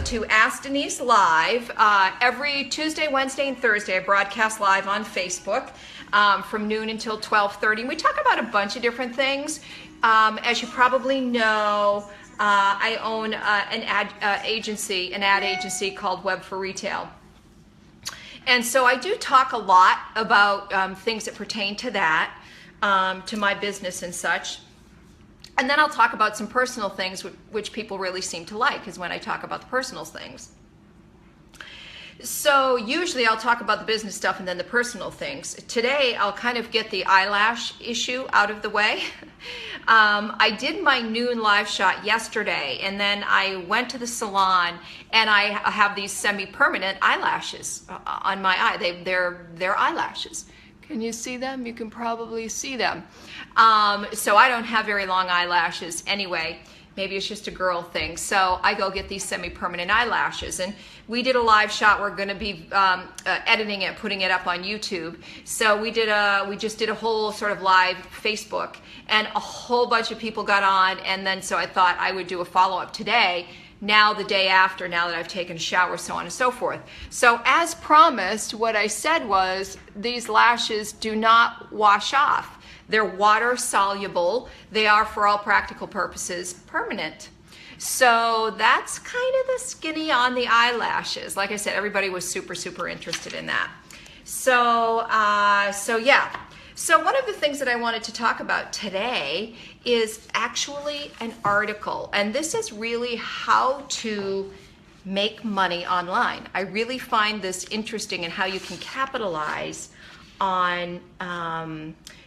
to Ask Denise Live. Every Tuesday, Wednesday, and Thursday, I broadcast live on Facebook from noon until 12:30. And we talk about a bunch of different things. As you probably know, I own an ad agency called Web for Retail. And so I do talk a lot about things that pertain to that, to my business and such. And then I'll talk about some personal things which people really seem to like, is when I talk about the personal things. So usually I'll talk about the business stuff and then the personal things. Today I'll kind of get the eyelash issue out of the way. I did my noon live shot yesterday, and then I went to the salon, and I have these semi-permanent eyelashes on my eye. They're eyelashes. Can you see them? You can probably see them. So I don't have very long eyelashes anyway. Maybe it's just a girl thing. So I go get these semi-permanent eyelashes. And we did a live shot. We're going to be editing it, putting it up on YouTube. So we just did a whole sort of live Facebook. And a whole bunch of people got on. And then so I thought I would do a follow-up today. Now the day after, now that I've taken a shower, so on and so forth. So as promised, what I said was these lashes do not wash off. They're water soluble. They are, for all practical purposes, permanent. So that's kind of the skinny on the eyelashes. Like I said, everybody was super, super interested in that. So yeah. So one of the things that I wanted to talk about today is actually an article, and this is really how to make money online. I really find this interesting in how you can capitalize on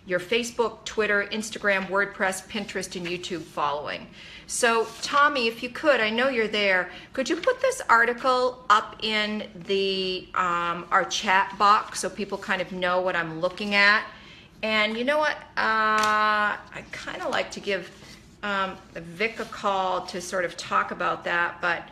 your Facebook, Twitter, Instagram, WordPress, Pinterest, and YouTube following. So Tommy, if you could, I know you're there, could you put this article up in the our chat box so people kind of know what I'm looking at? And you know what, I kind of like to give Vic a call to sort of talk about that, but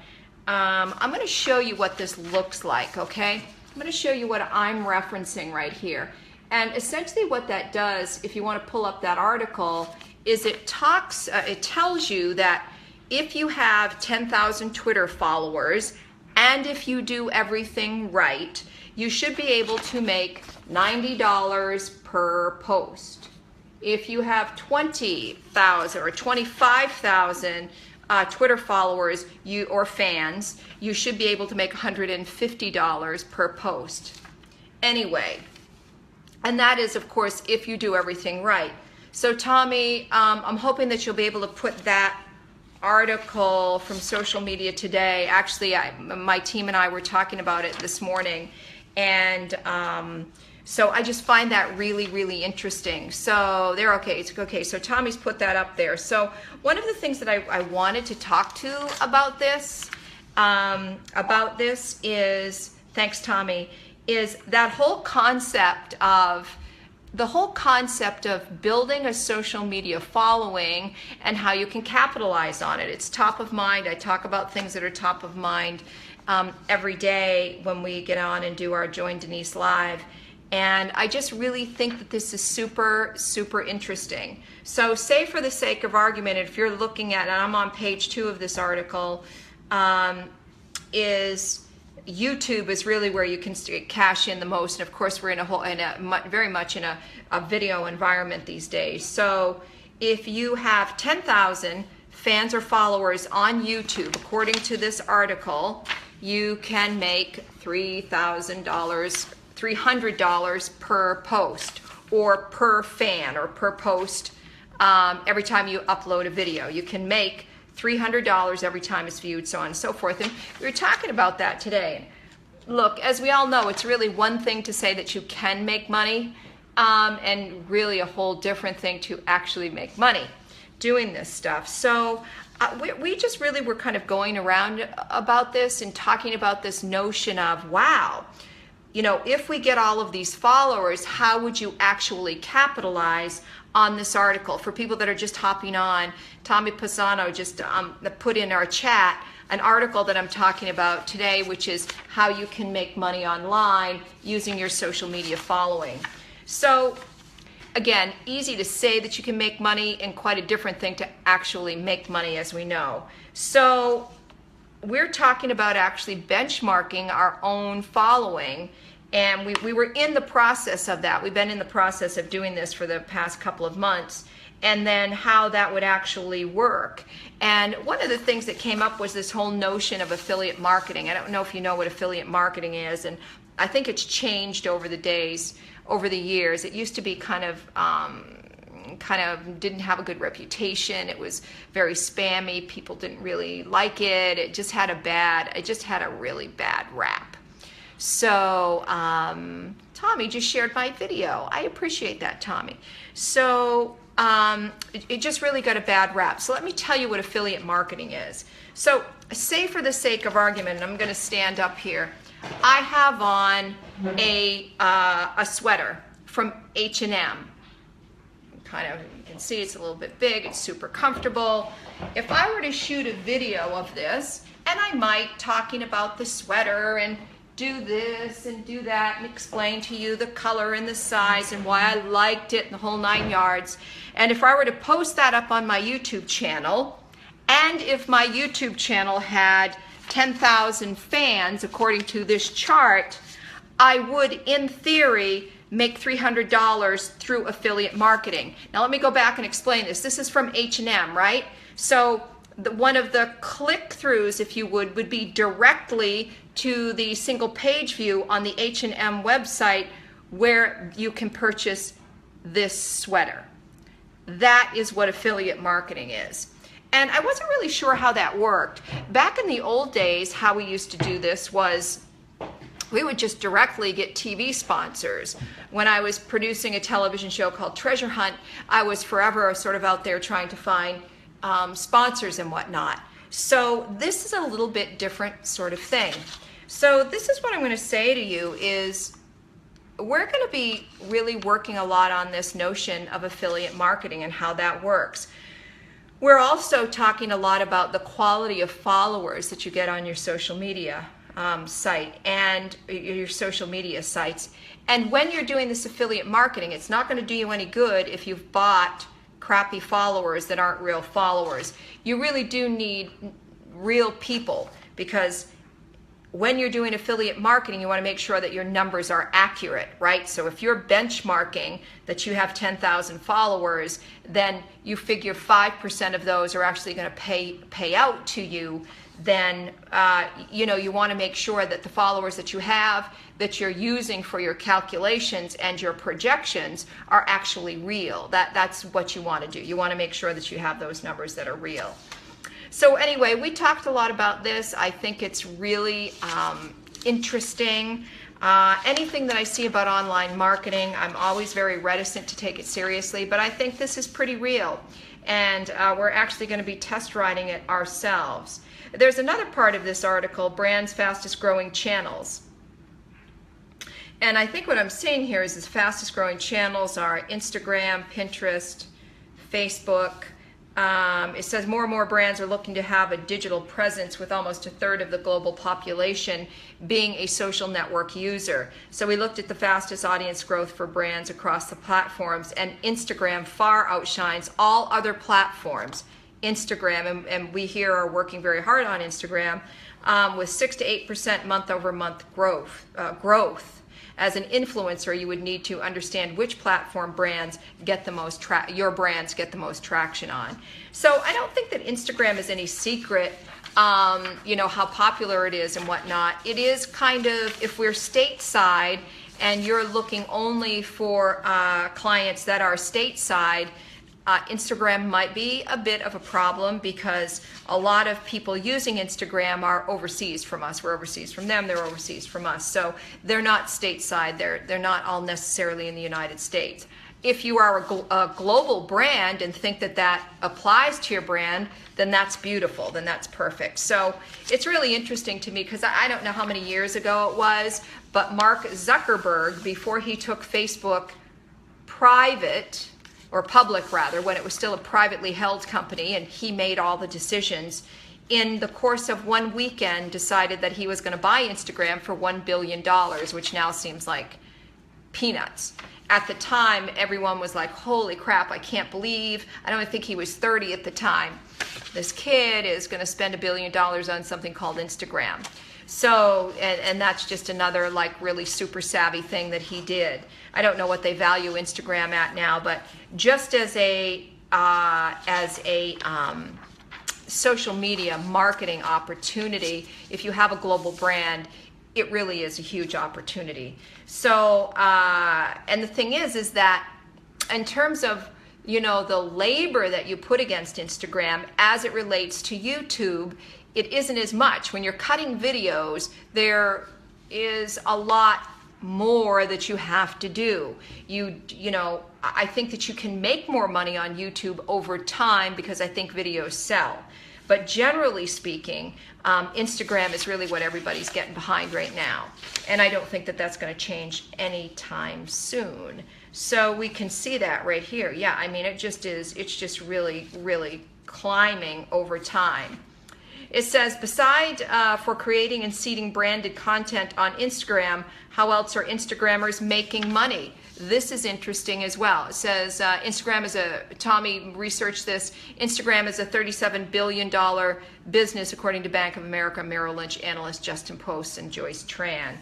I'm going to show you what this looks like, okay? I'm going to show you what I'm referencing right here. And essentially what that does, if you want to pull up that article, is it tells you that if you have 10,000 Twitter followers and if you do everything right, you should be able to make $90 per post. If you have 20,000 or 25,000 Twitter followers or fans, you should be able to make $150 per post. Anyway, and that is, of course, if you do everything right. So Tommy, I'm hoping that you'll be able to put that article from social media today. Actually, my team and I were talking about it this morning, and so I just find that really, really interesting. So they're okay. It's okay. So Tommy's put that up there. So one of the things that I wanted to talk to about this is, thanks Tommy, is that whole concept of building a social media following and how you can capitalize on it. It's top of mind. I talk about things that are top of mind every day when we get on and do our Join Denise Live. And I just really think that this is super, super interesting. So say for the sake of argument, if you're looking at, and I'm on page 2 of this article, is YouTube is really where you can cash in the most. And of course, we're very much in a video environment these days. So if you have 10,000 fans or followers on YouTube, according to this article, you can make $300 per post, or per fan, or per post every time you upload a video. You can make $300 every time it's viewed, so on and so forth. And we were talking about that today. Look, as we all know, it's really one thing to say that you can make money, and really a whole different thing to actually make money doing this stuff. So we just really were kind of going around about this and talking about this notion of, wow, you know, if we get all of these followers, how would you actually capitalize on this article? For people that are just hopping on, Tommy Pisano just put in our chat an article that I'm talking about today, which is how you can make money online using your social media following. So again, easy to say that you can make money, and quite a different thing to actually make money, as we know. So we're talking about actually benchmarking our own following. And we were in the process of that. We've been in the process of doing this for the past couple of months, and then how that would actually work. And one of the things that came up was this whole notion of affiliate marketing. I don't know if you know what affiliate marketing is, and I think it's changed over the years. It used to be kind of didn't have a good reputation. It was very spammy. People didn't really like it. It just had a really bad rap. So Tommy just shared my video. I appreciate that, Tommy. So it just really got a bad rap. So let me tell you what affiliate marketing is. So say for the sake of argument, and I'm going to stand up here, I have on a sweater from H&M. Kind of, you can see it's a little bit big, it's super comfortable. If I were to shoot a video of this, and I might talking about the sweater and do this and do that and explain to you the color and the size and why I liked it and the whole 9 yards. And if I were to post that up on my YouTube channel, and if my YouTube channel had 10,000 fans, according to this chart, I would, in theory, make $300 through affiliate marketing. Now let me go back and explain this. This is from H&M, right? So one of the click-throughs, if you would be directly to the single page view on the H&M website where you can purchase this sweater. That is what affiliate marketing is. And I wasn't really sure how that worked. Back in the old days, how we used to do this was we would just directly get TV sponsors. When I was producing a television show called Treasure Hunt, I was forever sort of out there trying to find sponsors and whatnot. So this is a little bit different sort of thing. So this is what I'm going to say to you is we're going to be really working a lot on this notion of affiliate marketing and how that works. We're also talking a lot about the quality of followers that you get on your social media site and your social media sites. And when you're doing this affiliate marketing, it's not going to do you any good if you've bought crappy followers that aren't real followers. You really do need real people, because when you're doing affiliate marketing, you want to make sure that your numbers are accurate, right? So if you're benchmarking that you have 10,000 followers, then you figure 5% of those are actually going to pay out to you. Then you want to make sure that the followers that you have, that you're using for your calculations and your projections, are actually real. That's what you want to do. You want to make sure that you have those numbers that are real. So anyway, we talked a lot about this. I think it's really interesting. Anything that I see about online marketing, I'm always very reticent to take it seriously, but I think this is pretty real. And we're actually going to be test riding it ourselves. There's another part of this article, Brands' Fastest Growing Channels. And I think what I'm seeing here is the fastest growing channels are Instagram, Pinterest, Facebook. It says more and more brands are looking to have a digital presence, with almost a third of the global population being a social network user. So we looked at the fastest audience growth for brands across the platforms, and Instagram far outshines all other platforms. Instagram, and we here are working very hard on Instagram, with 6 to 8% month-over-month growth. As an influencer, you would need to understand which platform brands get the most your brands get the most traction on. So I don't think that Instagram is any secret, how popular it is and whatnot. It is kind of, if we're stateside and you're looking only for clients that are stateside, Instagram might be a bit of a problem, because a lot of people using Instagram are overseas from us. We're overseas from them, they're overseas from us. So they're not stateside, they're not all necessarily in the United States. If you are a global brand and think that that applies to your brand, then that's beautiful, then that's perfect. So it's really interesting to me, because I don't know how many years ago it was, but Mark Zuckerberg, before he took Facebook private, or public rather, when it was still a privately held company and he made all the decisions, in the course of one weekend decided that he was going to buy Instagram for $1 billion, which now seems like peanuts. At the time, everyone was like, holy crap, I can't believe. I don't think he was 30 at the time. this kid is going to spend $1 billion on something called Instagram. So, and that's just another like really super savvy thing that he did. I don't know what they value Instagram at now, but just as a social media marketing opportunity, if you have a global brand, it really is a huge opportunity. So, and the thing is that in terms of, you know, the labor that you put against Instagram as it relates to YouTube, it isn't as much. When you're cutting videos, there is a lot more that you have to do. You know, I think that you can make more money on YouTube over time because I think videos sell. But generally speaking, Instagram is really what everybody's getting behind right now. And I don't think that that's going to change anytime soon. So we can see that right here. Yeah, I mean, it's just really, really climbing over time. It says, beside for creating and seeding branded content on Instagram, how else are Instagrammers making money? This is interesting as well. It says Instagram is Tommy researched this, Instagram is a $37 billion business according to Bank of America Merrill Lynch analyst Justin Post and Joyce Tran.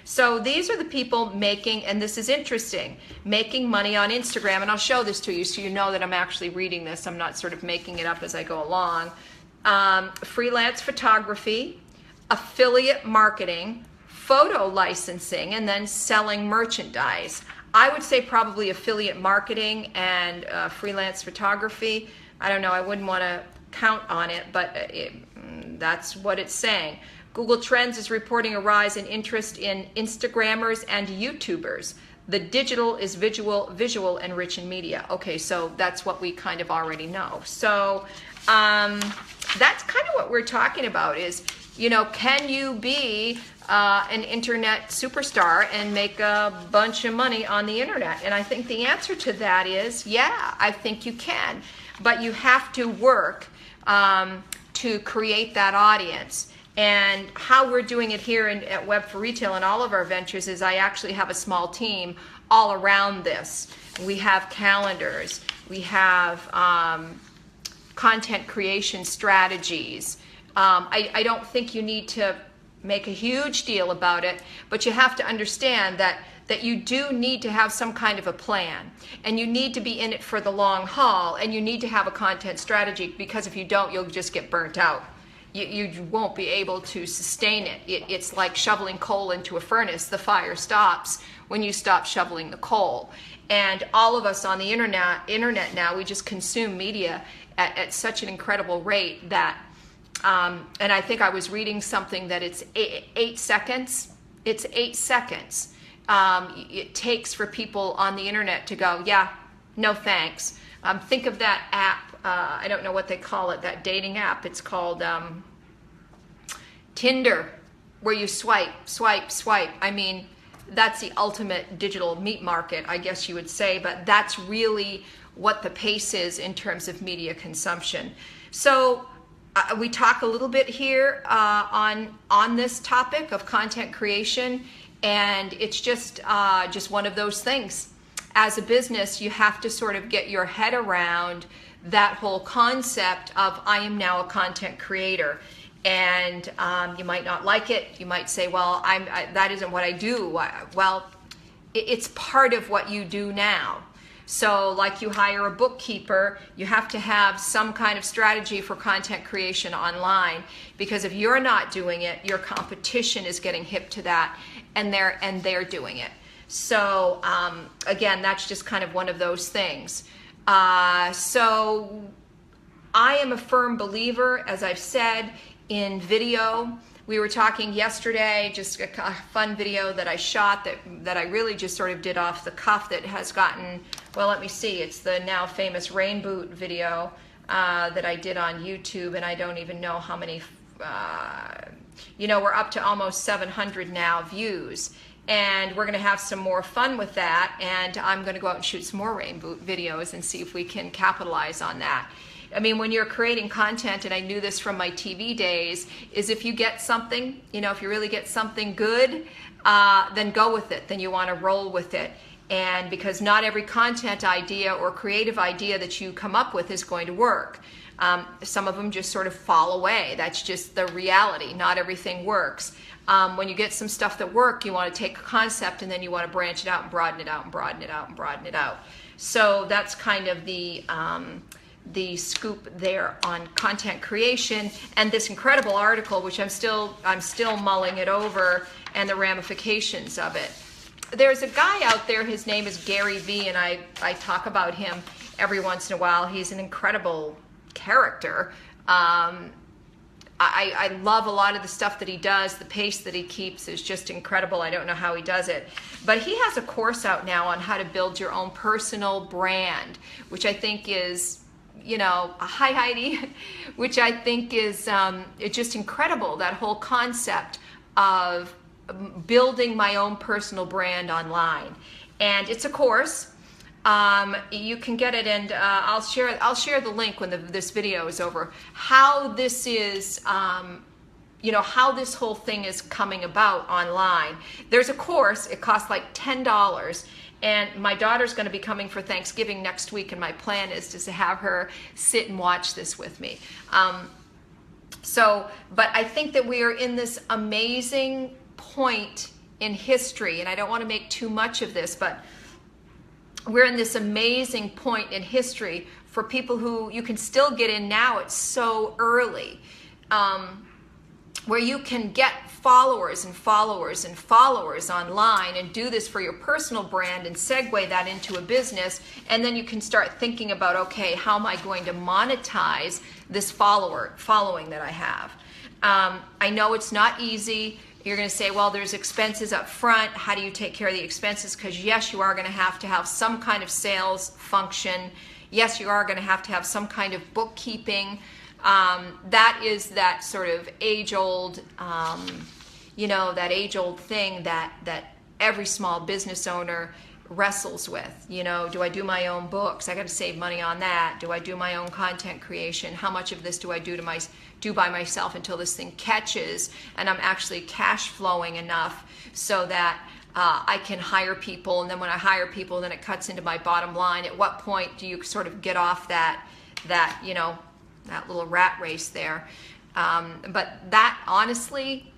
So these are the people making, and this is interesting, making money on Instagram. And I'll show this to you so you know that I'm actually reading this. I'm not sort of making it up as I go along. Freelance photography, affiliate marketing, photo licensing, and then selling merchandise. I would say probably affiliate marketing and freelance photography. I don't know, I wouldn't want to count on it, but that's what it's saying. Google Trends is reporting a rise in interest in Instagrammers and YouTubers. The digital is visual and rich in media. Okay, so that's what we kind of already know. So that's kind of what we're talking about is, you know, can you be an internet superstar and make a bunch of money on the internet? And I think the answer to that is, yeah, I think you can. But you have to work to create that audience. And how we're doing it here at Web for Retail and all of our ventures is I actually have a small team all around this. We have calendars. We have content creation strategies. I don't think you need to make a huge deal about it, but you have to understand that you do need to have some kind of a plan, and you need to be in it for the long haul, and you need to have a content strategy, because if you don't, you'll just get burnt out. You won't be able to sustain it. It's like shoveling coal into a furnace. The fire stops when you stop shoveling the coal. And all of us on the internet now, we just consume media at such an incredible rate that, and I think I was reading something that it's 8 seconds. It's 8 seconds. It takes for people on the internet to go, yeah, no thanks. Think of that app. I don't know what they call it, that dating app. It's called Tinder, where you swipe. I mean, that's the ultimate digital meat market, I guess you would say, but that's really what the pace is in terms of media consumption. So we talk a little bit here on this topic of content creation, and it's just one of those things. As a business, you have to sort of get your head around that whole concept of I am now a content creator. And you might not like it. You might say, well, that isn't what I do. Well, it's part of what you do now. So like you hire a bookkeeper, you have to have some kind of strategy for content creation online, because if you're not doing it, your competition is getting hip to that, and they're doing it. So again, that's just kind of one of those things. So I am a firm believer, as I've said, in video. We were talking yesterday, just a fun video that I shot that I really just sort of did off the cuff that has gotten, well, let me see, it's the now famous rain boot video that I did on YouTube, and I don't even know how many, you know, we're up to almost 700 now views. And we're going to have some more fun with that, and I'm going to go out and shoot some more rain boot videos and see if we can capitalize on that. I mean, when you're creating content, and I knew this from my TV days, is if you get something, you know, if you really get something good, then go with it. Then you want to roll with it. And because not every content idea or creative idea that you come up with is going to work. Some of them just sort of fall away. That's just the reality. Not everything works. When you get some stuff that work, you want to take a concept and then you want to branch it out and broaden it out and broaden it out and broaden it out. So that's kind of the scoop there on content creation, and this incredible article, which I'm still mulling it over, and the ramifications of it. There's a guy out there, his name is Gary V, and I talk about him every once in a while. He's an incredible character. I love a lot of the stuff that he does. The pace that he keeps is just incredible. I don't know how he does it. But he has a course out now on how to build your own personal brand, which I think is, hi Heidi, which I think is it's just incredible, that whole concept of building my own personal brand online. And it's a course. You can get it, and I'll share the link when this video is over, how this is, how this whole thing is coming about online. There's a course, it costs like $10, and my daughter's going to be coming for Thanksgiving next week, and my plan is to have her sit and watch this with me. But I think that we are in this amazing point in history, and I don't want to make too much of this, but we're in this amazing point in history for people who you can still get in now. It's so early, where you can get followers and followers and followers online and do this for your personal brand and segue that into a business. And then you can start thinking about, okay, how am I going to monetize this following that I have? I know it's not easy. You're going to say, well, there's expenses up front. How do you take care of the expenses? Because yes, you are going to have some kind of sales function. Yes, you are going to have some kind of bookkeeping. That is that sort of age-old, that age-old thing that every small business owner wrestles with. Do I do my own books? I got to save money on that. Do I do my own content creation? How much of this do I do by myself until this thing catches and I'm actually cash flowing enough so that I can hire people, and then when I hire people, then it cuts into my bottom line. At what point do you sort of get off that little rat race there? But that, honestly,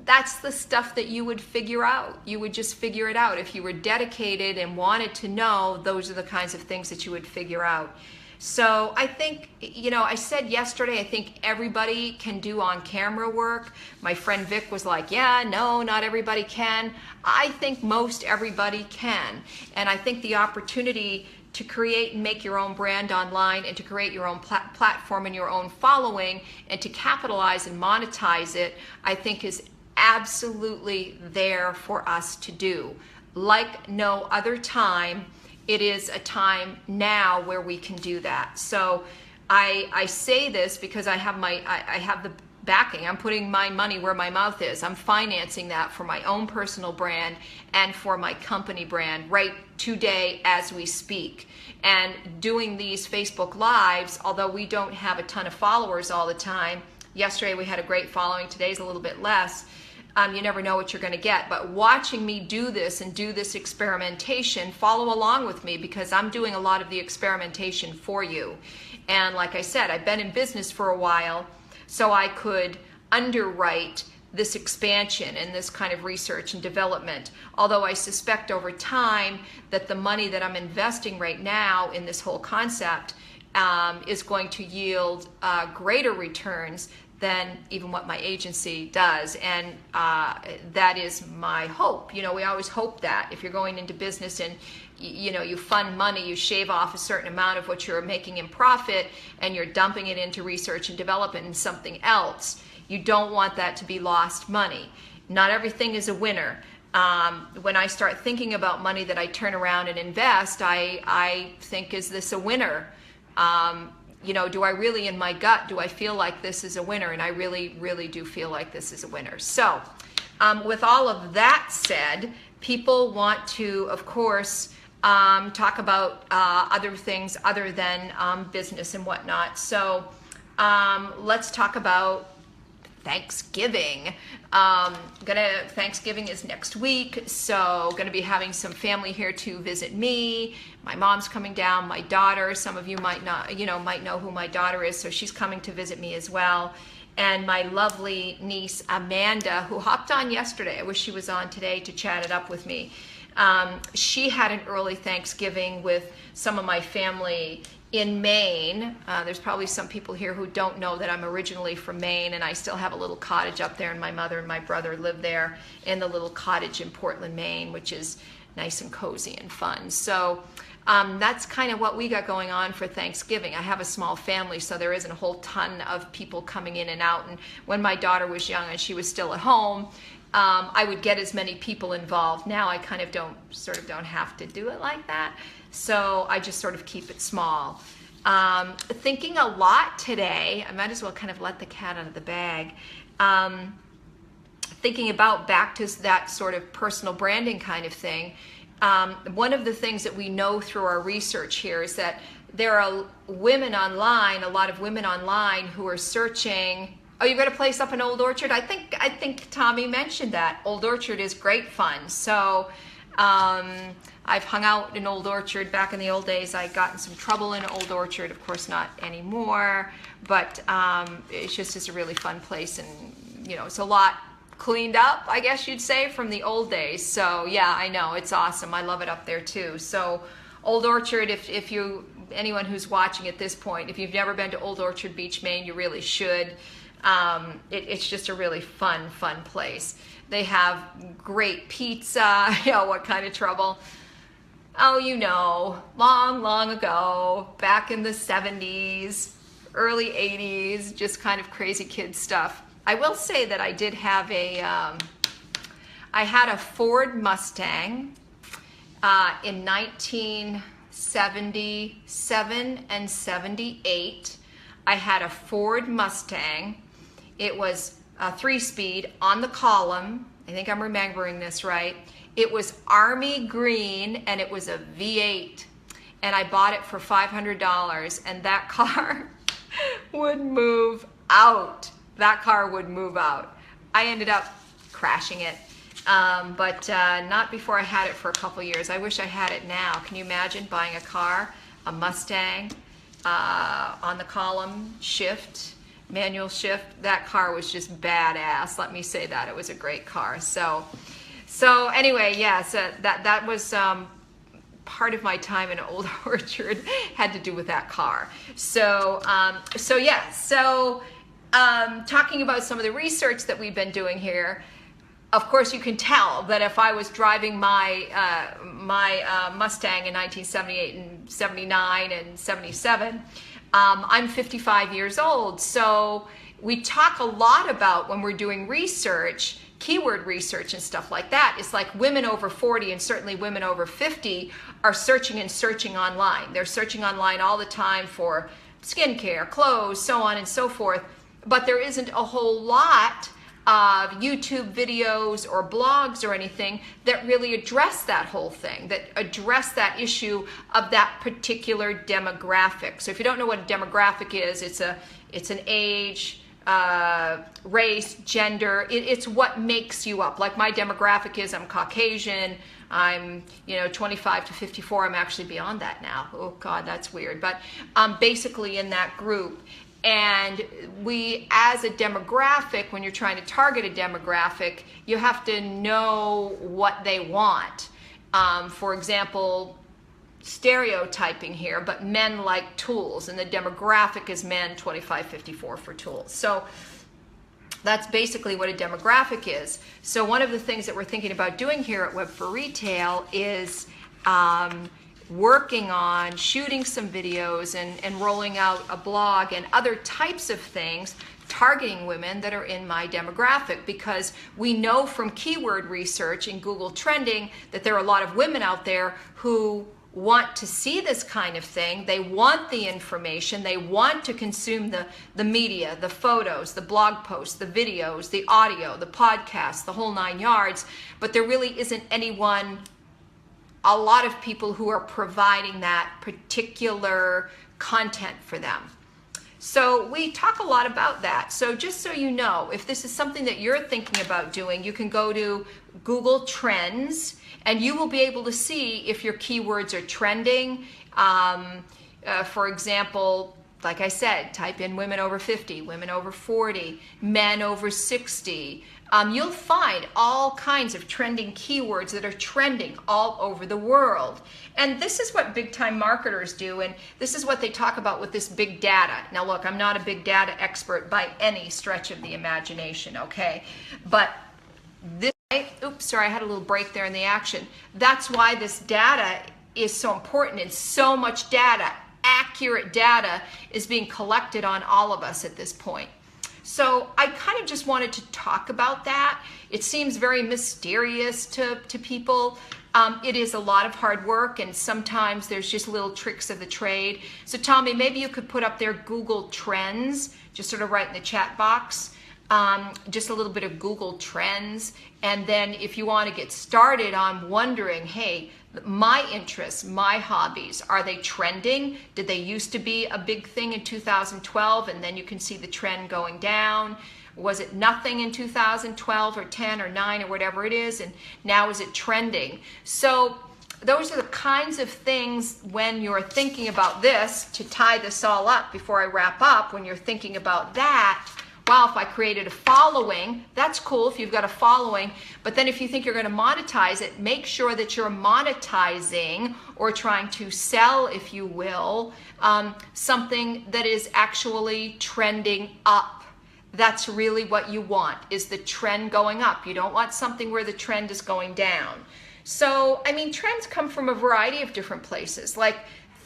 that's the stuff that you would figure out. You would just figure it out. If you were dedicated and wanted to know, those are the kinds of things that you would figure out. So I think, I said yesterday, I think everybody can do on-camera work. My friend Vic was like, yeah, no, not everybody can. I think most everybody can. And I think the opportunity to create and make your own brand online, and to create your own platform and your own following, and to capitalize and monetize it, I think is absolutely there for us to do. Like no other time, it is a time now where we can do that. So I say this because I have the backing. I'm putting my money where my mouth is. I'm financing that for my own personal brand and for my company brand right today as we speak. And doing these Facebook Lives, although we don't have a ton of followers all the time, yesterday we had a great following, today's a little bit less. You never know what you're going to get. But watching me do this and do this experimentation, follow along with me, because I'm doing a lot of the experimentation for you. And like I said, I've been in business for a while, so I could underwrite this expansion and this kind of research and development. Although I suspect over time that the money that I'm investing right now in this whole concept is going to yield greater returns than even what my agency does. And that is my hope. We always hope that if you're going into business and you fund money, you shave off a certain amount of what you're making in profit and you're dumping it into research and development and something else. You don't want that to be lost money. Not everything is a winner. When I start thinking about money that I turn around and invest, I think, is this a winner? Do I really, in my gut, do I feel like this is a winner? And I really, really do feel like this is a winner. So with all of that said, people want to, of course, talk about other things other than business and whatnot. So let's talk about Thanksgiving. Thanksgiving is next week, so gonna be having some family here to visit me. My mom's coming down, my daughter, some of you might not, might know who my daughter is, so she's coming to visit me as well. And my lovely niece, Amanda, who hopped on yesterday. I wish she was on today to chat it up with me. She had an early Thanksgiving with some of my family in Maine. There's probably some people here who don't know that I'm originally from Maine, and I still have a little cottage up there, and my mother and my brother live there in the little cottage in Portland, Maine, which is nice and cozy and fun. So that's kind of what we got going on for Thanksgiving. I have a small family, so there isn't a whole ton of people coming in and out. And when my daughter was young and she was still at home, I would get as many people involved. Now I kind of don't have to do it like that. So I just sort of keep it small. Thinking a lot today, I might as well kind of let the cat out of the bag. Thinking about back to that sort of personal branding kind of thing. One of the things that we know through our research here is that there are women online, a lot of women online who are searching. Oh, you've got a place up in Old Orchard? I think Tommy mentioned that. Old Orchard is great fun. So I've hung out in Old Orchard back in the old days. I got in some trouble in Old Orchard, of course not anymore, but it's just a really fun place, and it's a lot cleaned up, I guess you'd say, from the old days. So yeah, I know, it's awesome. I love it up there too. So Old Orchard, if anyone who's watching at this point, if you've never been to Old Orchard Beach, Maine, you really should. It's just a really fun place. They have great pizza. What kind of trouble? Oh, long ago, back in the 70s, early 80s, just kind of crazy kid stuff. I will say that I did have I had a Ford Mustang in 1977 and 78. I had a Ford Mustang. It was a 3-speed on the column. I think I'm remembering this right. It was army green, and it was a V8. And I bought it for $500, and that car would move out. That car would move out. I ended up crashing it, but not before I had it for a couple years. I wish I had it now. Can you imagine buying a car, a Mustang, on the column, manual shift? That car was just badass. Let me say that. It was a great car. So anyway, yeah, so that was part of my time in Old Orchard had to do with that car. Talking about some of the research that we've been doing here, of course you can tell that if I was driving my Mustang in 1978 and 79 and 77, I'm 55 years old. So we talk a lot about, when we're doing research, keyword research and stuff like that, it's like women over 40 and certainly women over 50 are searching online. They're searching online all the time for skincare, clothes, so on and so forth. But there isn't a whole lot of YouTube videos or blogs or anything that really address that whole thing, that address that issue of that particular demographic. So if you don't know what a demographic is, it's an age, race, gender. It's what makes you up. Like my demographic is I'm Caucasian. I'm 25 to 54. I'm actually beyond that now. Oh God, that's weird. But I'm basically in that group. And we, as a demographic, when you're trying to target a demographic, you have to know what they want. For example, stereotyping here, but men like tools, and the demographic is men 25-54 for tools. So that's basically what a demographic is. So one of the things that we're thinking about doing here at Web for Retail is working on shooting some videos and rolling out a blog and other types of things targeting women that are in my demographic, because we know from keyword research in Google Trending that there are a lot of women out there who want to see this kind of thing. They want the information. They want to consume the media, the photos, the blog posts, the videos, the audio, the podcasts, the whole 9 yards. But there really isn't a lot of people who are providing that particular content for them. So we talk a lot about that. So just so you know, if this is something that you're thinking about doing, you can go to Google Trends and you will be able to see if your keywords are trending. For example, like I said, type in women over 50, women over 40, men over 60. You'll find all kinds of trending keywords that are trending all over the world. And this is what big time marketers do, and this is what they talk about with this big data. Now look, I'm not a big data expert by any stretch of the imagination, okay? But this, oops, sorry, I had a little break there in the action. That's why this data is so important, and so much data, accurate data, is being collected on all of us at this point. So I kind of just wanted to talk about that. It seems very mysterious to people. It is a lot of hard work, and sometimes there's just little tricks of the trade. So Tommy, maybe you could put up there Google Trends, just sort of write in the chat box, just a little bit of Google Trends. And then if you want to get started on wondering, hey, my interests, my hobbies, are they trending? Did they used to be a big thing in 2012 and then you can see the trend going down? Was it nothing in 2012 or 10 or 9 or whatever it is, and now is it trending? So those are the kinds of things when you're thinking about this, to tie this all up before I wrap up, when you're thinking about that, wow, if I created a following, that's cool if you've got a following, but then if you think you're going to monetize it, make sure that you're monetizing or trying to sell, if you will, something that is actually trending up. That's really what you want, is the trend going up. You don't want something where the trend is going down. So, I mean, trends come from a variety of different places. Like,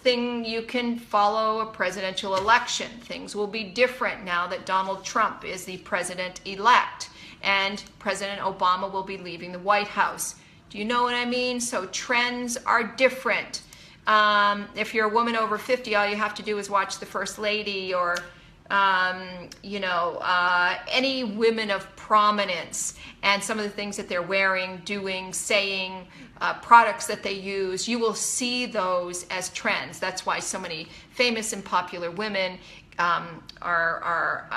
you can follow a presidential election. Things will be different now that Donald Trump is the president-elect and President Obama will be leaving the White House. Do you know what I mean? So trends are different. If you're a woman over 50, all you have to do is watch the First Lady or any women of prominence and some of the things that they're wearing, doing, saying, products that they use. You will see those as trends. That's why so many famous and popular women are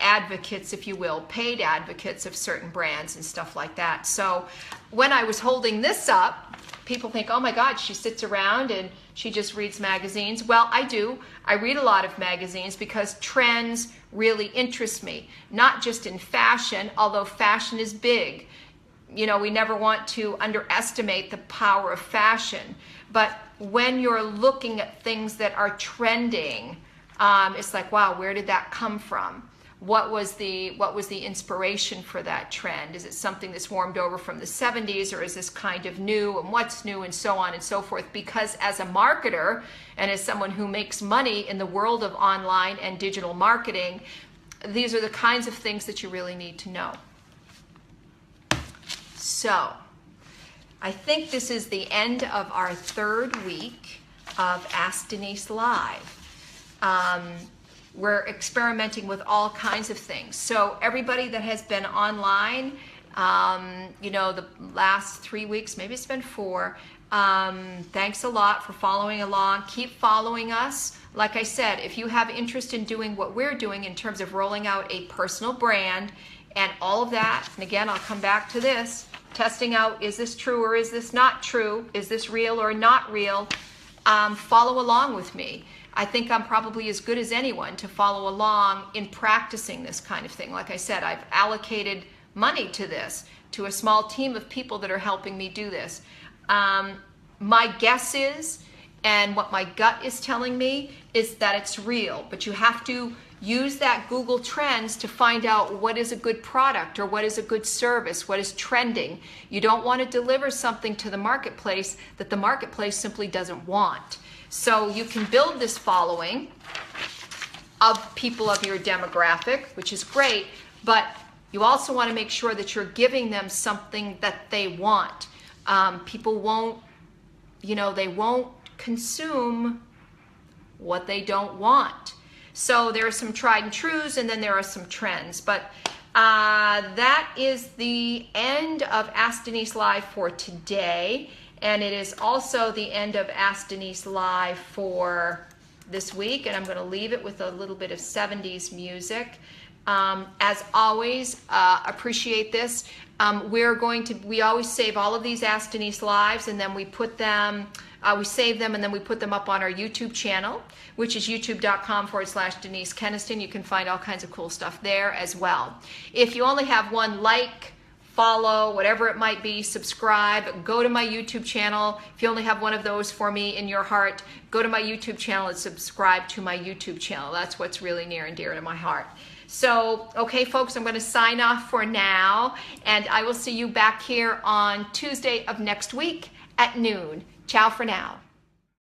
advocates, if you will, paid advocates of certain brands and stuff like that. So when I was holding this up, people think, oh my God, she sits around and she just reads magazines. Well, I do. I read a lot of magazines because trends really interest me, not just in fashion, although fashion is big. You know, we never want to underestimate the power of fashion. But when you're looking at things that are trending, it's like, wow, where did that come from? What was the inspiration for that trend? Is it something that's warmed over from the 70s, or is this kind of new, and what's new, and so on and so forth? Because as a marketer and as someone who makes money in the world of online and digital marketing, these are the kinds of things that you really need to know. So I think this is the end of our third week of Ask Denise Live. We're experimenting with all kinds of things. So everybody that has been online, the last 3 weeks, maybe it's been 4, thanks a lot for following along. Keep following us. Like I said, if you have interest in doing what we're doing in terms of rolling out a personal brand and all of that, and again, I'll come back to this, testing out, is this true or is this not true? Is this real or not real? Follow along with me. I think I'm probably as good as anyone to follow along in practicing this kind of thing. Like I said, I've allocated money to this, to a small team of people that are helping me do this. My guess is, and what my gut is telling me, is that it's real. But you have to use that Google Trends to find out what is a good product or what is a good service, what is trending. You don't want to deliver something to the marketplace that the marketplace simply doesn't want. So you can build this following of people of your demographic, which is great, but you also want to make sure that you're giving them something that they want. People won't, they won't consume what they don't want. So there are some tried and trues, and then there are some trends. But that is the end of Ask Denise Live for today. And it is also the end of Ask Denise Live for this week, and I'm going to leave it with a little bit of 70s music. As always, appreciate this. We always save all of these Ask Denise Lives, and then we put them, we save them, and then we put them up on our YouTube channel, which is youtube.com/Denise Keniston. You can find all kinds of cool stuff there as well. If you only have one like, follow, whatever it might be, subscribe, go to my YouTube channel. If you only have one of those for me in your heart, go to my YouTube channel and subscribe to my YouTube channel. That's what's really near and dear to my heart. So, okay, folks, I'm going to sign off for now, and I will see you back here on Tuesday of next week at noon. Ciao for now.